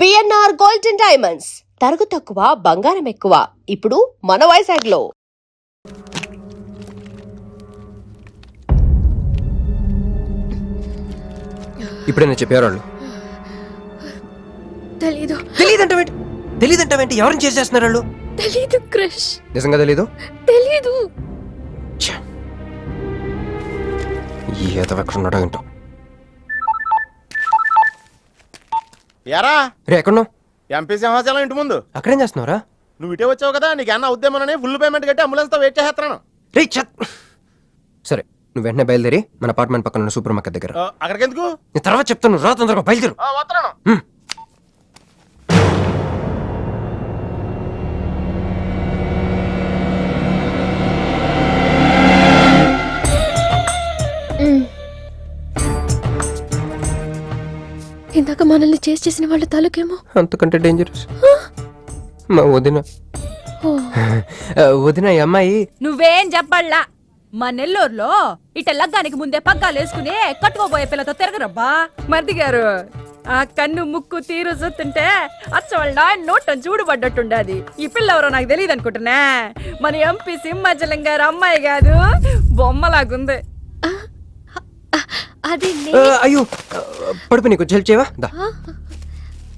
BNR golden diamonds తరుగు తక్కువ బంగారం ఎక్కువ ఇప్పుడు మన వైజాగ్లో. ఇప్పుడైనా చెప్పారు వాళ్ళు. తెలీదంటే ఎవరిని చేసేస్తున్నారు వాళ్ళు? తెలీదు క్రష్. నిజంగా తెలీదు? తెలీదు. ఏదో ఎక్కడ ఉన్నాడో ఏంటో. యారా రే ఎక్కడున్నావు? ఎంపీ సింహాచలం ఇంటి ముందు. అక్కడేం చేస్తున్నావురా? నువ్వు ఇటే వచ్చావు కదా, నీకు అన్న ఉద్యమనని ఫుల్ పేమెంట్ కట్టి అంబులెన్స్ తో వెయిట్ చేస్తున్నాను. రే సరే, నువ్వు వెంటనే బయలుదేరి మన అపార్ట్మెంట్ పక్కన ఉన్న సూపర్ మార్కెట్ దగ్గర. అక్కడికి ఎందుకు? నేను తర్వాత చెప్తాను, రా తొందరగా బయలుదేరు. వస్తున్నాను. ఇందాక మనల్ని చేసిన వాళ్ళ తాలూకేమో అంతకంటే డేంజరస్ మా వదిన. వదిన ఈ అమ్మాయి. నువ్వేం చెప్పాలా? మా నెల్లూరులో ఇట లగ్గానికి ముందే పగ్గాలు వేసుకుని కట్టుకోబోయే పిల్లతో తిరగరబ్బా. మరిది గారు, ఆ కన్ను ముక్కు తీరు చూస్తుంటే అచ్చ వాళ్ళ నోటం చూడుబడ్డట్టుండది. ఈ పిల్ల ఎవరో నాకు తెలియదు అనుకుంటున్నా. మన ఎంపీ సింహాచలం గారు అమ్మాయి కాదు, బొమ్మలాగుంది. అది అయ్యో పడుపు, నీకు హెల్ప్ చేయవా? దా,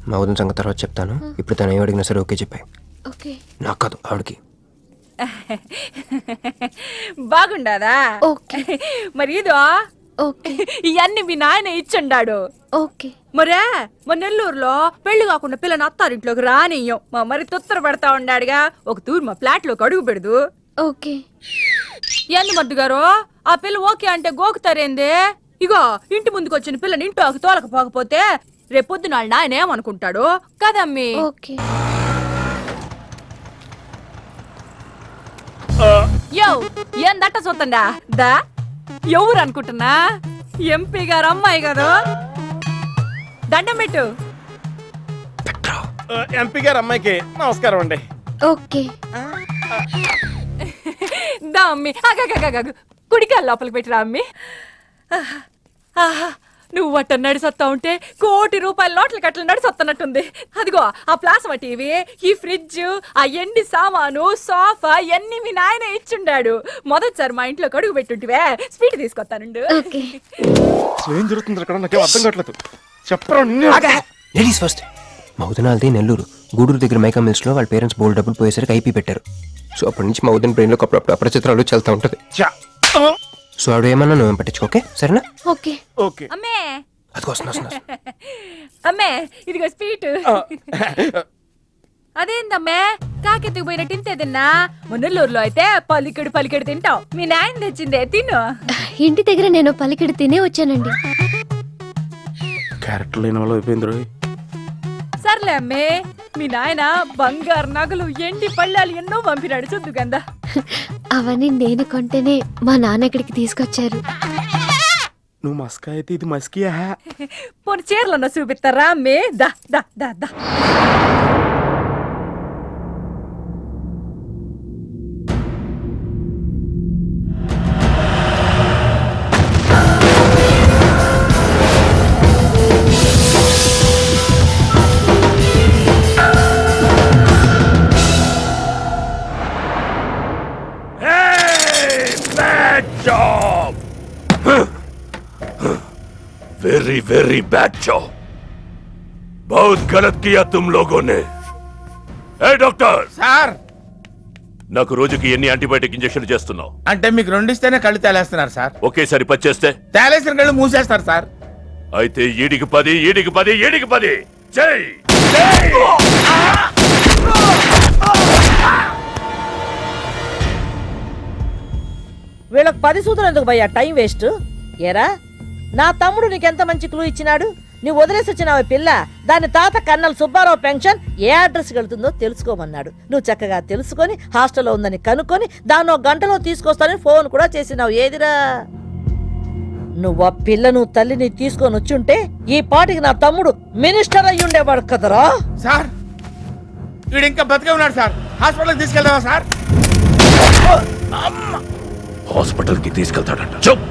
మా వదిన సంగతి తర్వాత చెప్తాను. ఇప్పుడు తను ఏం అడిగినా సరే ఓకే చెప్పాయి. ఓకే. నాకు కాదు, ఆవిడకి. బాగుండాదా? ఓకే. మరి ఇదో ఓకే. ఇవన్నీ మీ నాయన ఇచ్చుండాడు. ఓకే. మరే మన నెల్లూరులో పెళ్లి కాకుండా పిల్లని అత్తారింట్లోకి రానియ్యం. మా మరి తొత్తర పడతా ఉండాడుగా, ఒక తూరు మా ఫ్లాట్ లోకి అడుగు పెడదు. ఓకే. ఎందు మద్దు గారు, ఆ పిల్ల ఓకే అంటే గోకుతారేందే? ఇగో ఇంటి ముందుకు వచ్చిన పిల్లని ఇంట్లోకి తోలకపోకపోతే రేపొద్దున ఆయన ఏమనుకుంటాడు కదమ్మీ? ఓకే. యో ఏం దట్ట చూతండా దా, ఎవరు అనుకుంటున్నా? ఎంపీ గారు అమ్మాయి కదా. దండం పెట్టు. ఎంపీ గారు అమ్మాయికి నమస్కారం అండి. ఓకే. దా అమ్మి, కుడికాయ లోపలికి పెట్టిరా అమ్మి. నువ్వు అట్ట నడిసొత్తా ఉంటే ₹1 కోటి నోట్ల కట్టలు నడిసొత్తనట్టుంది. అదిగో ఆ ప్లాస్మా టీవీ, ఈ ఫ్రిడ్జ్, ఆ ఎండి సామాను, సోఫా ఎన్ని మీ నాయన ఇచ్చుండాడు. మొదటిసారి మా ఇంట్లో కడుగు పెట్టుంటివే, స్వీట్ తీసుకొస్తానుండు. ఏం జరుగుతుంది అక్కడ? నాకేం అర్థం కావట్లేదు. చెప్పరా. Ladies first. మా వదినాలది నెల్లూరు. గూడూరు దగ్గర మైకా మిల్స్ లో వాళ్ళ పేరెంట్స్ బోల్డ్ డబ్బులు పోయేసరికి ఐపీ పెట్టారు. సో అప్పటి నుంచి మా వదిన బ్రెయిన్ లో అప్పుడప్పుడు అపరిచిత్రాలు చల్తా ఉంటది. సో ఆవిడ ఏమన్నా నువ్వేం పట్టించుకోకే, సరేనా? ఓకే. ఓకే. అమ్మే, అది వస్తున్నా. అమ్మే ఇదిగో స్వీట్. అదేందమ్మే కాకెత్తుకు పోయినట్టు ఇంతే తిన్నా? నెల్లూరులో అయితే పలికెడు తింటావు. మీ నాయన తెచ్చిందే తిను. ఇంటి దగ్గర నేను పలికిడి తినే వచ్చానండి. క్యారెక్టర్ లేని వాళ్ళు అయిపోయింది. సర్లే అమ్మే, మీ నాయన బంగారు నగలు, ఎండి పళ్ళాలు ఎన్నో పంపినాడు చూద్దు గందా. అవన్నీ నేను కొంటేనే మా నాన్న ఇక్కడికి తీసుకొచ్చారు. నువ్వు మస్కా అయితే ఇది మస్కియా? పోనీ చీరలన్నా చూపిస్తారా అమ్మే? దా దా దా దా. वेरी वेरी बैड जॉब, बहुत गलत किया तुम लोगों ने. ए डॉक्टर సార్, నాకు రోజుకి ఎన్ని యాంటీబయాటిక్ ఇంజెక్షన్ చేస్తున్నావు? అంటే మీకు 2 ఇస్తేనే కళ్ళు తేలేస్తున్నారు సార్. ఒకేసారి 10 చేస్తే తేలేసిన కళ్ళు మూసేస్తారు సార్. అయితే ఈడికి 10 జై. వీళ్ళకి 10 సూత్రం ఎందుకు భయ్యా, టైం వేస్ట్. ఏరా, నా తమ్ముడు నీకెంత మంచి క్లూ ఇచ్చినాడు. నువ్వు వదిలేసి వచ్చినావు పిల్ల, దాని తాత కన్నల సుబ్బారావు పెన్షన్ ఏ అడ్రస్ వెళ్తుందో తెలుసుకోమన్నాడు. నువ్వు చక్కగా తెలుసుకొని హాస్టల్లో ఉందని కనుక్కొని దాన్ని 1 గంటలో తీసుకొస్తానని ఫోన్ కూడా చేసినావు. ఏదిరా, నువ్వు ఆ పిల్లను తల్లిని తీసుకొని వచ్చుంటే ఈ పాటికి నా తమ్ముడు మినిస్టర్ అయ్యి ఉండేవాడు కదరా. సార్, వీడు ఇంకా బతికే ఉన్నాడు సార్. హాస్పిటల్కి తీసుకెళ్దామా సార్? హాస్పిటల్ కి తీసుకెళ్తాడంట. చూప్.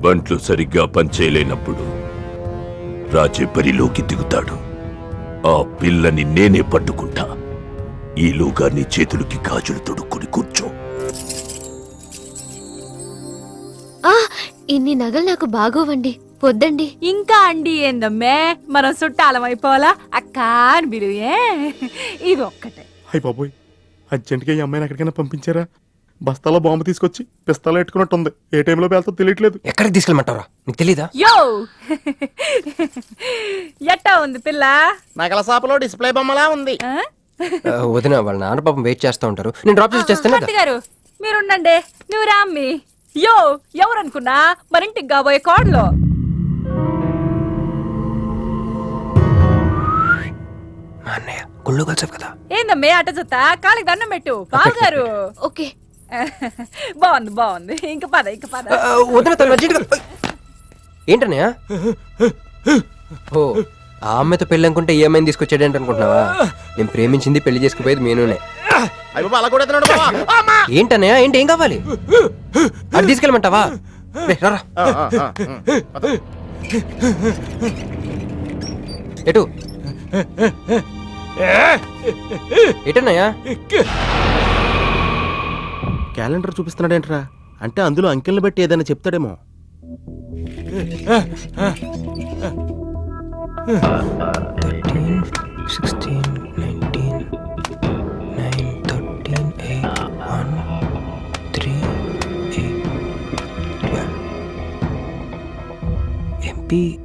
బంట్లు సరిగ్గా పనిచేయలేనప్పుడు రాజే బరిలోకి దిగుతాడు. ఆ పిల్లని నేనే పట్టుకుంటా. ఈలోగా నీ చేతులకి గాజులు తొడుక్కుని కూర్చో. ఆ ఇన్ని నగలు నాకు బాగోవండి, పొద్దండి. ఇంకా అండి ఏందమ్మే, మనం చుట్టాలం అయిపోవాలా అక్క అని బిలువే. ఇది ఒక్కటే. అయ్యి బాబోయ్, అర్జెంట్గా ఈ అమ్మాయిని ఎక్కడికైనా పంపించారా? బస్తాలో బాంబు తీసుకొచ్చి పిస్తాలో ఎట్టుకున్నట్టుంది. ఏ టైంలో వెళ్తా తెలియట్లేదు. ఎక్కడికి తీసుకెళ్ళమంటారా? నీకు తెలీదా? యో ఎట్టా ఉంది పిల్ల? నగల షాపులో డిస్ప్లే బొమ్మలా ఉంది. ఆ? వదిన వాళ్ళ నాన్న పాపం వెయిట్ చేస్తూ ఉంటారు. నేను డ్రాప్ చేసి చేస్తాను భర్త గారు మీరుండండి, నువ్వు రామ్మి. యో ఎవరనుకున్నా మరింటికి కాబోయే కోడలో. మా అన్నయ్య గుళ్ళు కలిసావు కదా. ఏందమ్మే అట చూస్తా, కాళ్ళకి దండం పెట్టు. బావగారు ఓకే. బాగుంది బాగుంది, ఇంక పద ఇంక పద. వదిన తను అర్జెంట్గా. ఏంటన్నయ్య? ఓ ఆ అమ్మాయితో పెళ్ళి అనుకుంటే ఈ అమ్మాయిని తీసుకొచ్చాడంట అనుకుంటున్నావా? నేను ప్రేమించింది పెళ్లి చేసుకుపోయేది మీనునే. అయ్యో అలా కూడా ఎత్తున్నాడు బావా. ఏంటన్నయ్య? ఏంటి? ఏం కావాలి? అది తీసుకెళ్ళమంటావా? రే, రారా. ఎటు ఎటన్నయ్యా? క్యాలెండర్ చూపిస్తున్నాడేంట్రా? అంటే అందులో అంకెల్ని బట్టి ఏదైనా చెప్తాడేమో. 13, 16, 19, 9, 13, 8, 1, 3, 8, 12.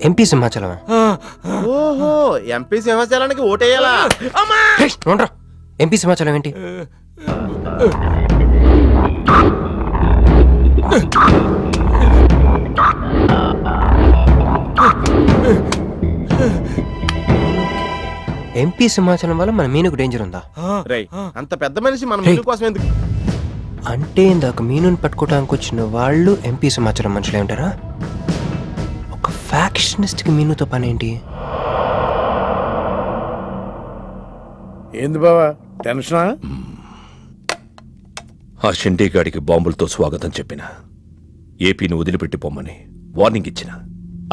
ఎంపీ సింహాచలమా? ఓహో, ఎంపీ సింహాచలానికి ఓటేయాలా? నోడ్రా, ఎంపీ సింహాచలం ఏంటి? ఎంపీ సింహాచలం వల్ల మన మీనుకు డేంజర్ ఉందా? రేయ్, అంత పెద్ద మనిషి మన మీను కోసం ఎందుకు? అంటే ఇందాక మీనుని పట్టుకోవడానికి వచ్చిన వాళ్ళు ఎంపీ సింహాచలం మనుషులే ఉంటారా? ఒక ఫ్యాక్షనిస్ట్ కి మీనుతో పని ఏంటి? ఏంది బావా టెన్షనా? ఆ షిండేగాడికి బాంబులతో స్వాగతం చెప్పిన, ఏపీని వదిలిపెట్టి పొమ్మని వార్నింగ్ ఇచ్చిన.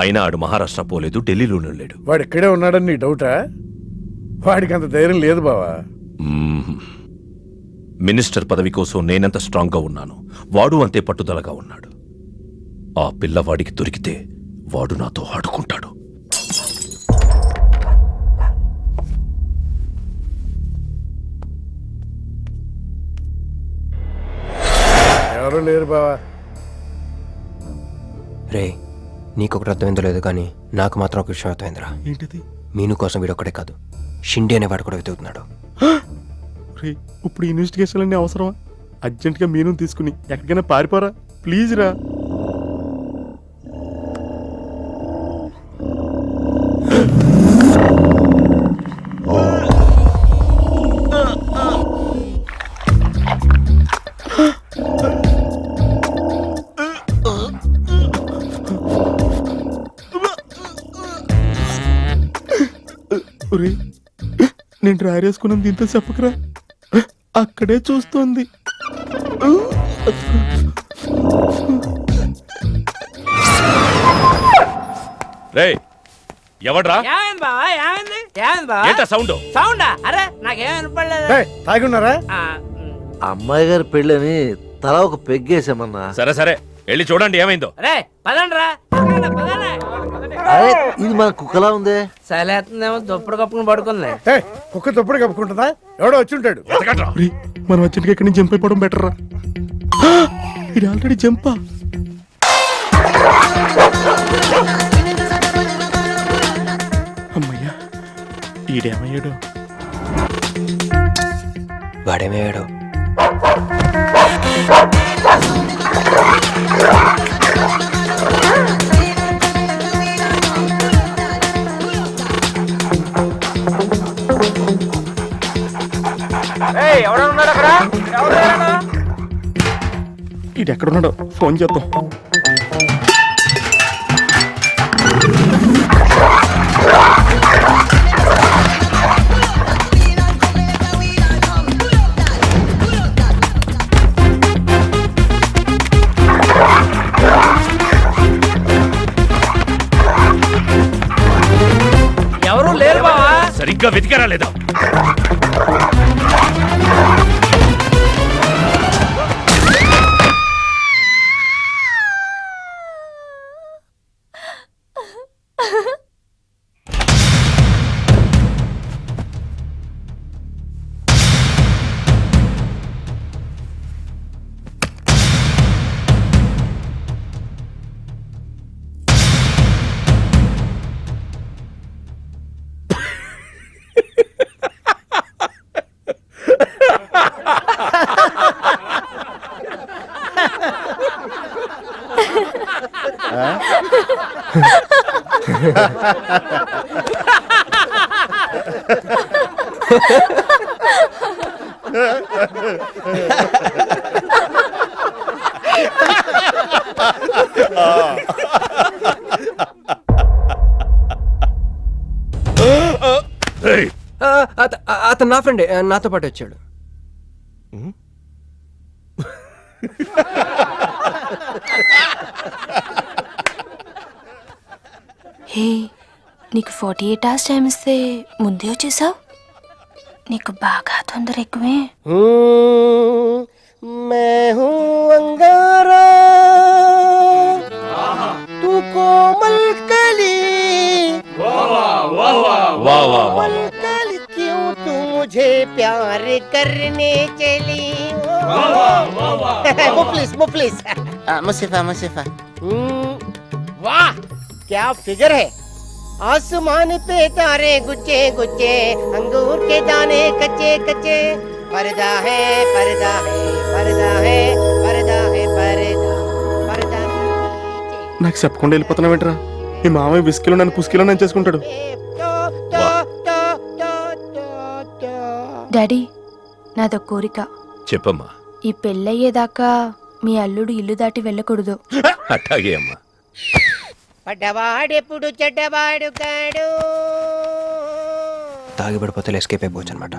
అయినా ఆడు మహారాష్ట్ర పోలేదు, ఢిల్లీలోనూ లేడు. వాడు ఇక్కడే ఉన్నాడని నీ డౌటా? వాడికి అంత ధైర్యం లేదు బావా. మినిస్టర్ పదవి కోసం నేనెంత స్ట్రాంగ్గా ఉన్నాను, వాడు అంతే పట్టుదలగా ఉన్నాడు. ఆ పిల్లవాడికి దొరికితే వాడు నాతో ఆడుకుంటాడు. ఎవరు లేరు బావా. రే, నీకొకటి అర్థమైందో లేదు కానీ నాకు మాత్రం ఒక విషయం అర్థమైందిరా. ఏంటిది? మీను కోసం వీడొక్కడే కాదు, షిండే అనేవాడు కూడా వెతుకుతున్నాడు. రే, ఇప్పుడు ఇన్వెస్టిగేషన్ అన్నీ అవసరమా? అర్జెంట్గా మీను తీసుకుని ఎక్కడికైనా పారిపోరా ప్లీజ్ రా. ఒరే, నేను డ్రాయరేసుకున్నాను దీంతో చెప్పకరా. అక్కడే చూస్తోంది. రే ఎవడ్రా? ఏమైంది బావా? ఏమైంది? ఏమైంది బావా? ఏంటా సౌండ్? సౌండా? అరే నాకేం వినపడలేదు. ఏయ్, తాగి ఉన్నారా? అమ్మాయి గారి పెళ్ళని తల ఒక పెగ్గేసామన్నా. సరే సరే, వెళ్ళి చూడండి ఏమైందో. రే పదండి రా. అరే ఇది మన కుక్కలా ఉంది. సలేతుందేమో దుప్పుడు కప్పుకుని పడుకుంది. ఏయ్, కుక్క తప్పుడు కప్పుకుంటుందా? ఎవడో వచ్చి ఉంటాడు. వెతకండ్రా. ఒరే, మనం అర్జెంట్గా ఇక్కడి నుంచి జంప్ అయిపోవడం బెటర్ రా. ఇది ఆల్రెడీ జంపా. అమ్మయ్యా, ఈడేమయ్యాడు? వాడేమయ్యాడు? ఇది ఎక్కడున్నాడో ఫోన్ చేద్దాం. సరిగ్గా వెతికారా లేదా? ఏయ్! అతను నా ఫ్రెండే, నాతో పాటు వచ్చాడు. హే, నీకు 48 hours టైం ఇస్తే ముందే వచ్చేసావు. నీకు బాగా తొందర ఎక్కువే. मैं हूँ अंगारा तू कोमल कली कोमल कली क्यों तू मुझे प्यार करने चली मुफलिस मुसीफा वाह क्या फिगर है आसमान पे तारे गुच्चे गुच्चे अंगूर के दाने कच्चे कच्चे पर्दा है पर्दा है पर्दा है पर्दा है पर्दा पर्दा నాకు చెప్పకుండా వెళ్ళిపోతున్నావేంట్రా? మీ మామయ్య విస్కీలో నన్ను పుస్కీలో నన్ను చేసుకుంటాడు. డాడీ, నాదో కోరిక. చెప్పమ్మా. ఈ పెళ్ళయ్యేదాకా మీ అల్లుడు ఇల్లు దాటి వెళ్ళకూడదు. అట్టాగే అమ్మా. పడ్డవాడెప్పుడు చెడ్డవాడు కాడు. తాగిపడిపోతే ఎస్కేప్ అయిపోవచ్చు అనమాట.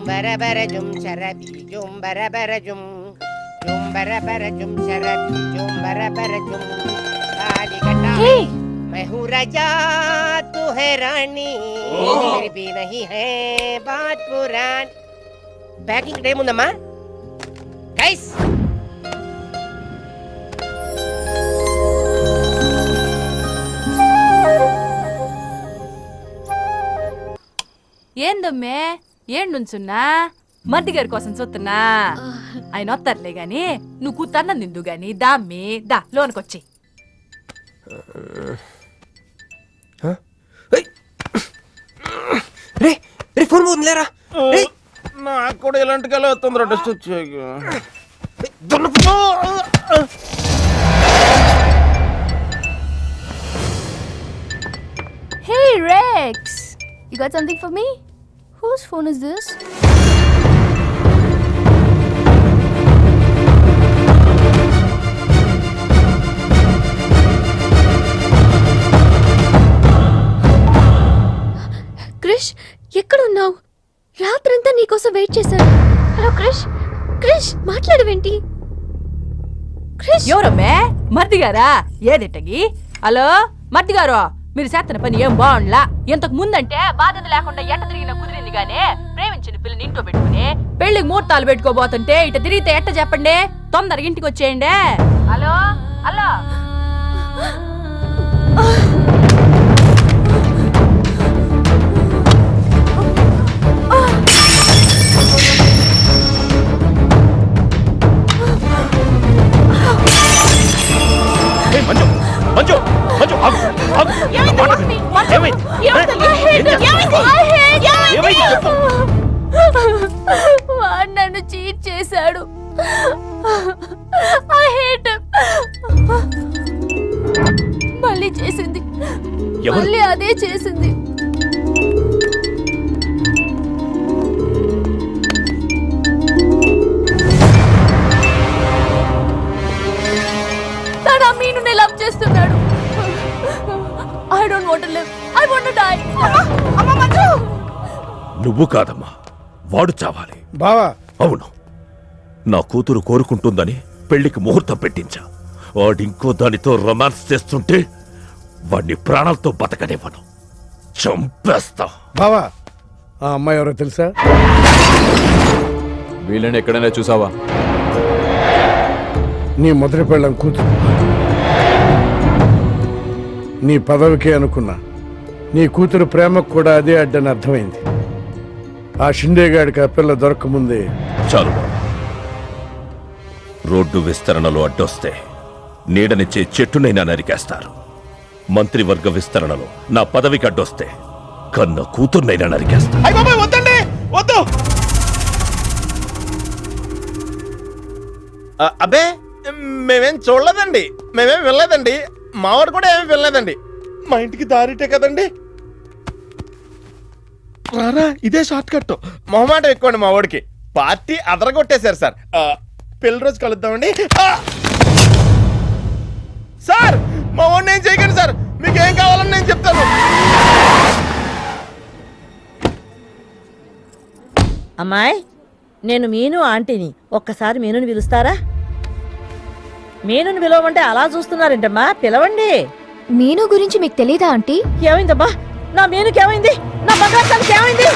బరబర జుమ్ శరబి జుమ్ బరబర జుమ్ జుమ్ బరబర జుమ్ శరబి జుమ్ బరబర జుమ్ కాలి కటా मैं हूँ राजा तू है रानी फिर भी नहीं है बात पुरानी ప్యాకింగ్ టైం ఉందమ్మా గైస్. ఏందమ్మే ఏం నుంచున్నా మద్ది గారి కోసం చూస్తున్నా. ఆయన వస్తారులే గాని నువ్వు కూతన్నం నిందు గాని దామ్మి దా లోనకొచ్చి. రే రే ఫోన్ పోతుంది లేరా. నాకు కూడా ఇలాంటి కళ వస్తుందిరా టెస్ట్ వచ్చాక. Hey Rex, you got something for me? Whose phone is this? Krish, ఎక్కడున్నావు? రాత్రంతా నీకోసం వెయిట్ చేశాను. హలో క్రిష్, క్రిష్ మాట్లాడవేంటి? క్రిష్, ఎవరమ్మే? మర్ది గారా? ఏదిట్టగి? హలో మర్ది గారు, మీరు చేస్తున్న పని ఏం బాగుండ్లా. ఇంతకు ముందంటే బాధ్యత లేకుండా ఎట్ట తిరిగిన కుదిరింది గానీ ప్రేమించిన పిల్లని ఇంట్లో పెట్టుకుని పెళ్లికి ముహూర్తాలు పెట్టుకోబోతుంటే ఇట తిరిగితే ఎట్ట చెప్పండి? తొందరగా ఇంటికి వచ్చేయండి. హలో హలో మంజు మంజు మంజు ఆగు, ఆగు. నా మాట విను. ఏమైంది? ఏమైంది చెప్పు. వాడు నన్ను చీట్ చేశాడు. I hate him. మళ్ళీ చేసింది, ఎవరు? మళ్ళీ అదే చేసింది. తను ఆ మీనుని లవ్ చేస్తున్నాడు. I don't want to live. I want to die. అమ్మ మంజు, నువ్వు కాదమ్మా, వాడు చావాలి. బావా, అవును, నా కూతురు కోరుకుంటుందని పెళ్లికి ముహూర్తం పెట్టించా. వాడింకో దానితో రొమాన్స్ చేస్తుంటే వాడిని ప్రాణాలతో బతకనివ్వను. చంపేస్తా. బావా ఆ అమ్మాయి ఎవరో తెలుసా? వీళ్ళని ఎక్కడైనా చూసావా? నీ మొదటి పెళ్ళం కూతురు. నీ పదవికే అనుకున్నా, నీ కూతురు ప్రేమకు కూడా అదే అడ్డని అర్థమైంది. ఆ షిండేగాడికి ఆ పిల్ల దొరకముందే. చాలు బాబు. రోడ్డు విస్తరణలో అడ్డొస్తే నీడనిచ్చే చెట్టునైనా నరికేస్తారు. మంత్రివర్గ విస్తరణలో నా పదవికి అడ్డొస్తే కన్న కూతుర్నైనా నరికేస్తారు. అయ్య బాబాయ్ వద్దండి, వద్దు. అబ్బే మేమేం చూడలేదండి, మేమేం వెళ్ళలేదండి, మావాడు కూడా ఏమీ వెళ్ళలేదండి. మా ఇంటికి దారిటే కదండి. రారా, ఇదే షార్ట్ కట్. మొహమాట ఎక్కువండి మా వాడికి. పార్టీ అదరగొట్టేశారు సార్. పెళ్లి రోజు కలుద్దామండి. సార్ మా వాడిని ఏం చేయకండి సార్, మీకు ఏం కావాలని నేను చెప్తాను. అమ్మాయి, నేను మీను ఆంటీని. ఒక్కసారి మీనుని పిలుస్తారా? మీనుని పిలవమంటే అలా చూస్తున్నారేంటమ్మా, పిలవండి. మీను గురించి మీకు తెలీదా ఆంటీ? ఏమైందమ్మా? నా మీనుకి ఏమైంది? నా బంగారు ఏమైంది?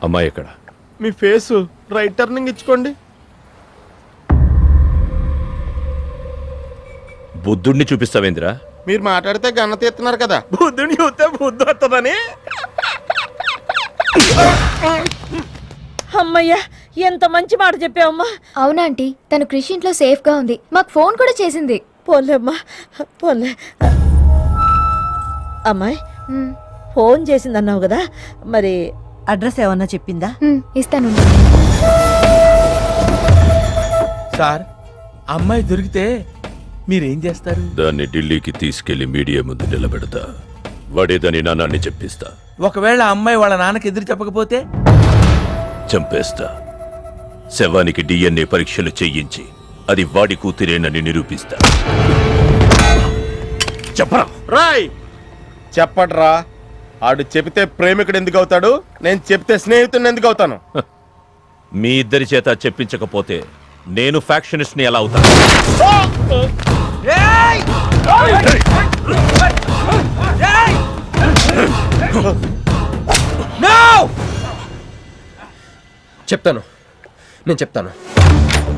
అమ్మాయి ఎక్కడ? మీ ఫేస్ రైట్ టర్నింగ్ ఇచ్చుకోండి. బుద్ధుడిని చూపిస్తావేంద్రా? మీరు మాట్లాడితే గన్న తీస్తున్నారు కదా, బుద్ధుని చూస్తే బుద్ధి వస్తుందని. అమ్మయ్యా, ఎంత మంచి మాట చెప్పావమ్మా. అవునాంటీ, తను కృషి ఇంట్లో సేఫ్ గా ఉంది. మాకు ఫోన్ కూడా చేసింది. పోలేమ్మా, పోలే. అమ్మాయి, ఫోన్ చేసిందన్నావు కదా, మరి అడ్రస్ ఏమన్నా చెప్పిందా? ఇస్తాను. సార్, అమ్మాయి దొరికితే మీరేం చేస్తారు? దాన్ని ఢిల్లీకి తీసుకెళ్లి మీడియా ముందు నిలబెడతా. వాడేదని నాన్నని చెప్పిస్తా. ఒకవేళ అమ్మాయి వాళ్ళ నాన్నకి ఎదురు చెప్పకపోతే చంపేస్తా. శవానికి DNA పరీక్షలు చేయించి అది వాడి కూతురేనని నిరూపిస్తా. చెప్పరా? రాయ్ చెప్పడ్రా. ఆడు చెబితే ప్రేమికుడు ఎందుకు అవుతాడు, నేను చెప్తే స్నేహితుడిని ఎందుకు అవుతాను? మీ ఇద్దరి చేత చెప్పించకపోతే నేను ఫ్యాక్షనిస్ట్ ని ఎలా అవుతాను? చెప్తాను, నేను చెప్తాను.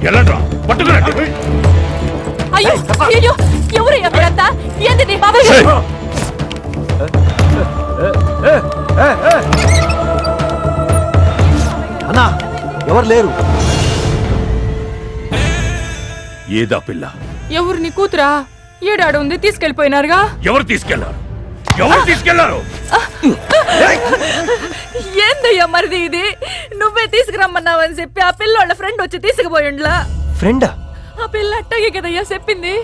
ఎలాంట్రా? పట్టుకురండి. అయ్యో అయ్యో, ఎవరయ్యా మీరంతా? ఏంది నీ బాబాయ్ గారు? అన్నా, ఎవరు లేరు. ఏదా పిల్ల? ఎవరు నీ కూతురా? ఏడాడు ఉంది, తీసుకెళ్లిపోయినారుగా. ఎవరు తీసుకెళ్లారు? ఎవరు తీసుకెళ్లారు? ఏందయ్యా మరిది ఇది? నువ్వే తీసుకురమ్మన్నావని చెప్పి ఆ పిల్లోళ్ళ ఫ్రెండ్ వచ్చి తీసుకుపోయిండ్లా. ఫ్రెండా? ఆ పిల్ల అట్టగే కదయ్యా చెప్పింది.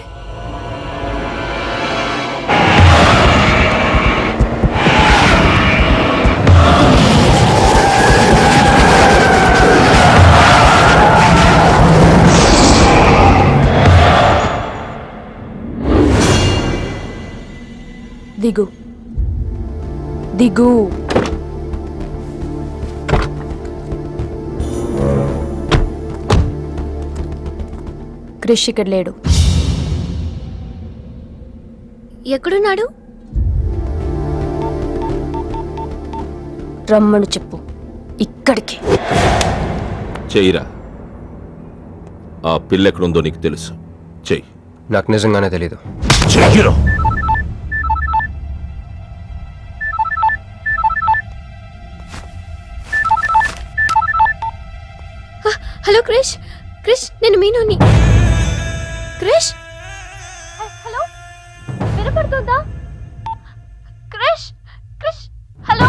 దిగు దిగు. క్రిష్ ఇక్కడ లేడు. ఎక్కడున్నాడు? రమ్మను చెప్పు ఇక్కడికి. చెయ్యిరా. ఆ పిల్ల ఎక్కడుందో నీకు తెలుసు. చెయ్యి. నాకు నిజంగానే తెలీదు. చెయ్యిరా. హలో క్రిష్, క్రిష్ నేను మీనుని. క్రిష్, హలో, వినపడుతుందా? Krish, Krish, hello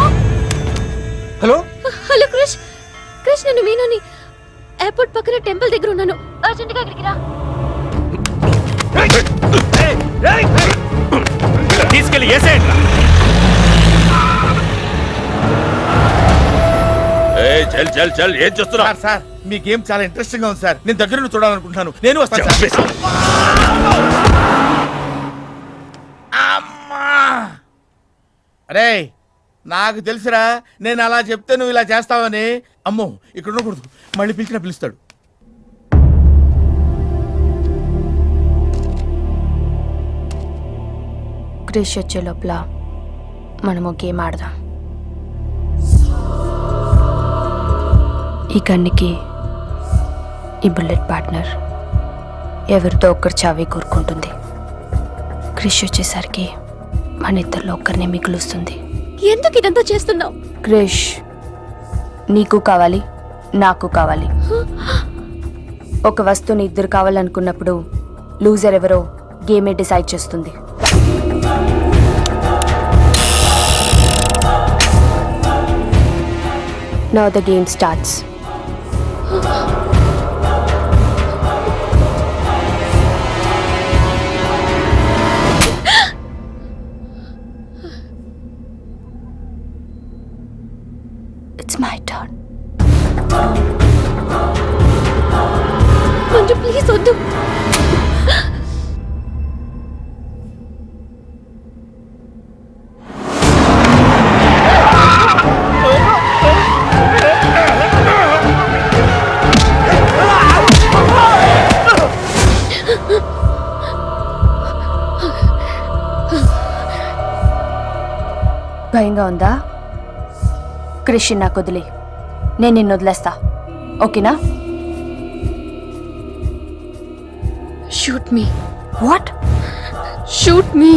hello hello Krish, Krish నేను మీనుని. ఎయిర్పోర్ట్ పక్కన టెంపుల్ దగ్గర ఉన్నాను. అర్జెంట్గా ఇక్కడికి రా. తీసుకెళ్ళి ఏసేయండి. చల్ చల్ చల్, ఏం చేస్తున్నా? సార్ మీ గేమ్ చాలా ఇంట్రెస్టింగ్ గా ఉంది సార్, నేను దగ్గర నుండి చూడాలనుకుంటున్నాను. నేను వస్తాను సార్. అమ్మా! అరే నాకు తెలుసురా, నేను అలా చెప్తే నువ్వు ఇలా చేస్తావని. అమ్మో, ఇక్కడ ఉండకూడదు, మళ్ళీ పిలిచినా పిలుస్తాడు. క్రిష్ వచ్చే లోపల మనం ఒక గేమ్ ఆడదాం. ఈ గన్నికి ఈ బుల్లెట్ పార్ట్నర్ ఎవరితో ఒక్కరు చావే కోరుకుంటుంది. క్రిష్ వచ్చేసరికి మన ఇద్దరిలో ఒక్కరినే మిగులుస్తుంది. ఎందుకు ఇదంతా చేస్తున్నావు? క్రిష్ నీకు కావాలి, నాకు కావాలి. ఒక వస్తువుని ఇద్దరు కావాలనుకున్నప్పుడు లూజర్ ఎవరో గేమే డిసైడ్ చేస్తుంది. Now the game starts. It's my turn. Manju please వద్దు. భయంగా ఉందా? క్రిష్ నాకు వదిలే, నేను నిన్ను వదిలేస్తా. ఓకేనా? Shoot me. What? Shoot me.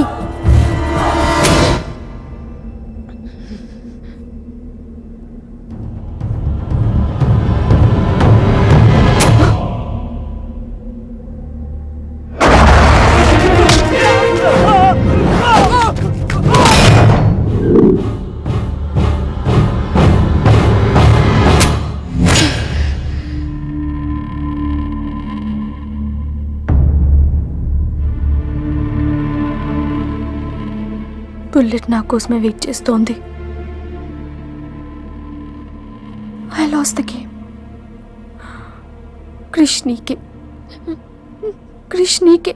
Bullet నా కోసమే వెయిట్ చేస్తోంది. I lost the game. Krish నీకే, క్రిష్ నీకే.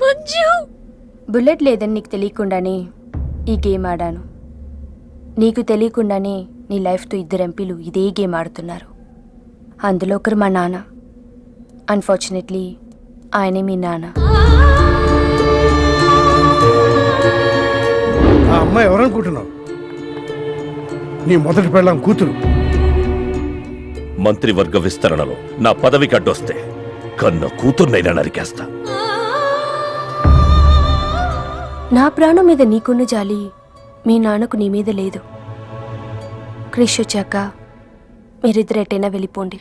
మంజు బుల్లెట్ లేదని నీకు తెలియకుండానే ఈ గేమ్ ఆడాను. నీకు తెలియకుండానే నీ లైఫ్తో ఇద్దరు ఎంపీలు ఇదే గేమ్ ఆడుతున్నారు. అందులో ఒకరు మా నాన్న. అన్ఫార్చునేట్లీ ఆయనే మీ నాన్న. ఆ అమ్మాయి ఎవరనుకుంటున్నావు? నీ మొదటి పెళ్ళాం కూతురు. మంత్రివర్గ విస్తరణలో నా పదవికి అడ్డొస్తే కన్న కూతుర్నైనా నరికేస్తా. నా ప్రాణం మీద నీకున్న జాలి మీ నాన్నకు నీ మీద లేదు. క్రిష్ వచ్చాక మీరిద్దరు ఎటైనా వెళ్ళిపోండి.